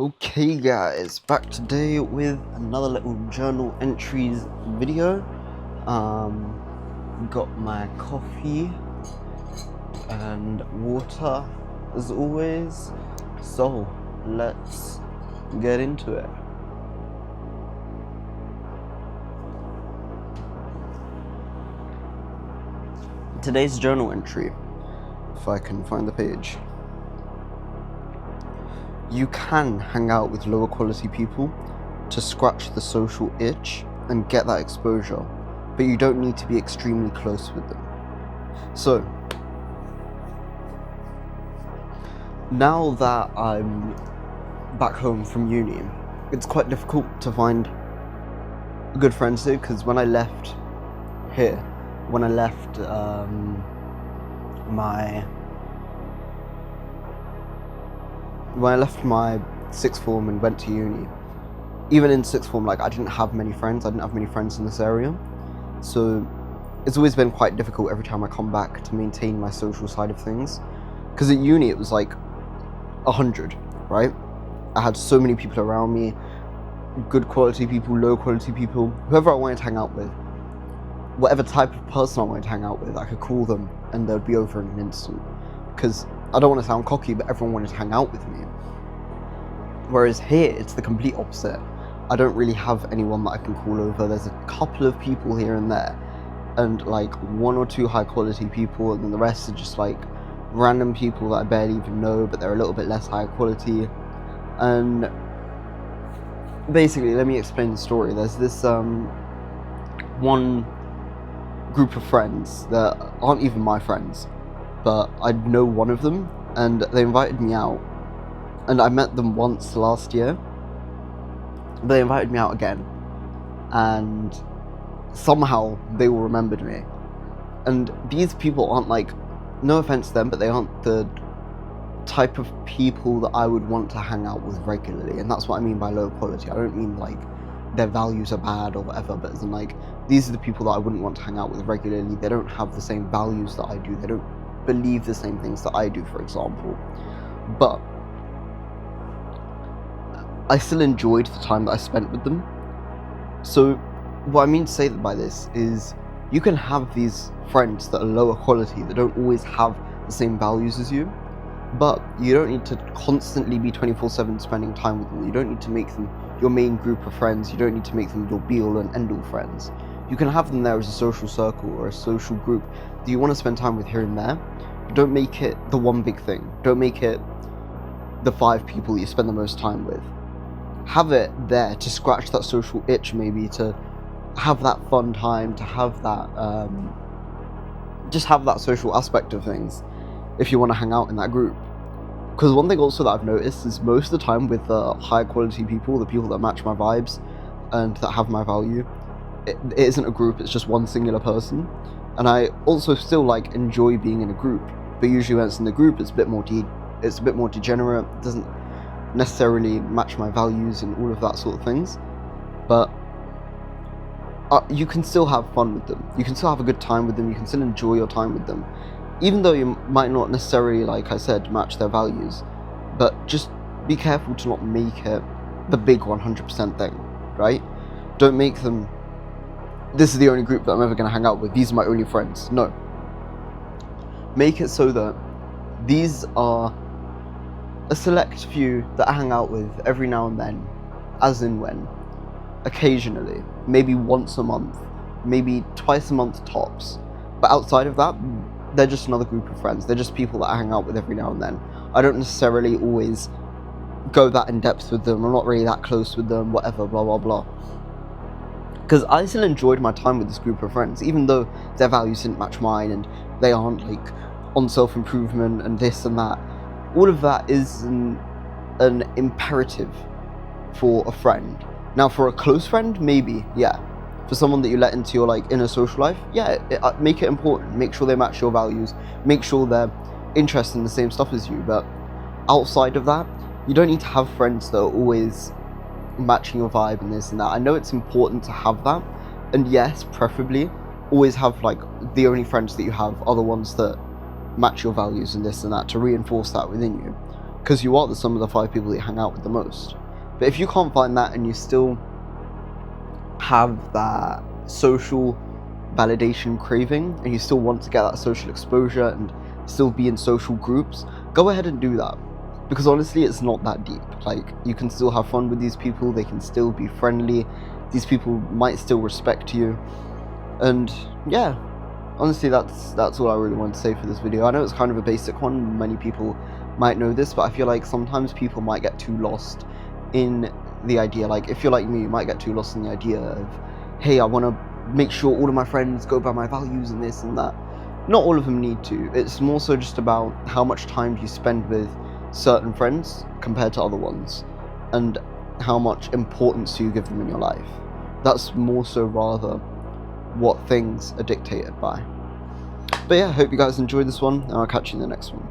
Okay guys, back today with another little journal entries video. Got my coffee and water as always, so let's get into it. Today's journal entry, if I can find the page. You can hang out with lower quality people to scratch the social itch and get that exposure, but you don't need to be extremely close with them. So, now that I'm back home from uni, it's quite difficult to find good friends here, because when I left my sixth form and went to uni, even in sixth form, I didn't have many friends. I didn't have many friends in this area. So it's always been quite difficult every time I come back to maintain my social side of things. Because at uni, it was 100, right? I had so many people around me, good quality people, low quality people, whoever I wanted to hang out with. Whatever type of person I wanted to hang out with, I could call them and they'd be over in an instant. Because I don't want to sound cocky, but everyone wanted to hang out with me. Whereas here, it's the complete opposite. I don't really have anyone that I can call over. There's a couple of people here and there, and one or two high quality people, and then the rest are just random people that I barely even know, but they're a little bit less high quality. And basically, let me explain the story. There's this one group of friends that aren't even my friends, but I know one of them, and they invited me out, and I met them once last year, but they invited me out again, and somehow they all remembered me. And these people aren't no offense to them, but they aren't the type of people that I would want to hang out with regularly, and that's what I mean by low quality. I don't mean their values are bad or whatever, but as in these are the people that I wouldn't want to hang out with regularly. They don't have the same values that I do. They don't believe the same things that I do, for example. But I still enjoyed the time that I spent with them. So what I mean to say by this is, you can have these friends that are lower quality, that don't always have the same values as you, but you don't need to constantly be 24/7 spending time with them. You don't need to make them your main group of friends. You don't need to make them your be-all and end-all friends. You can have them there as a social circle or a social group that you want to spend time with here and there, but don't make it the one big thing. Don't make it the 5 people that you spend the most time with. Have it there to scratch that social itch, maybe to have that fun time, to have that just have that social aspect of things if you want to hang out in that group. Because one thing also that I've noticed is, most of the time with high quality people, the people that match my vibes and that have my value, it isn't a group, it's just one singular person. And I also still enjoy being in a group, but usually when it's in the group, it's a bit more degenerate, it doesn't necessarily match my values and all of that sort of things. But you can still have fun with them, you can still have a good time with them, you can still enjoy your time with them, even though you might not necessarily, like I said, match their values. But just be careful to not make it the big 100% thing, right? Don't make them, this is the only group that I'm ever going to hang out with, these are my only friends. No. Make it so that these are a select few that I hang out with every now and then, as in when, occasionally, maybe once a month, maybe twice a month tops. But outside of that, they're just another group of friends. They're just people that I hang out with every now and then. I don't necessarily always go that in depth with them. I'm not really that close with them, whatever, blah, blah, blah. Because I still enjoyed my time with this group of friends, even though their values didn't match mine and they aren't on self-improvement and this and that. All of that is an imperative for a friend. Now, for a close friend, maybe, yeah. For someone that you let into your inner social life, yeah, make it important. Make sure they match your values. Make sure they're interested in the same stuff as you. But outside of that, you don't need to have friends that are always matching your vibe and this and that. I know it's important to have that, and yes, preferably always have the only friends that you have are the ones that match your values and this and that, to reinforce that within you. because you are the sum of the 5 people that you hang out with the most. But if you can't find that and you still have that social validation craving and you still want to get that social exposure and still be in social groups, go ahead and do that, because honestly it's not that deep. Like, you can still have fun with these people, they can still be friendly, these people might still respect you, and yeah, honestly that's all I really want to say for this video. I know it's kind of a basic one, many people might know this, but I feel like sometimes people might get too lost in the idea. Like, if you're like me, you might get too lost in the idea of, hey, I want to make sure all of my friends go by my values and this and that. Not all of them need to. It's more so just about how much time do you spend with certain friends compared to other ones, and how much importance do you give them in your life. That's more so rather what things are dictated by. But yeah, I hope you guys enjoyed this one, and I'll catch you in the next one.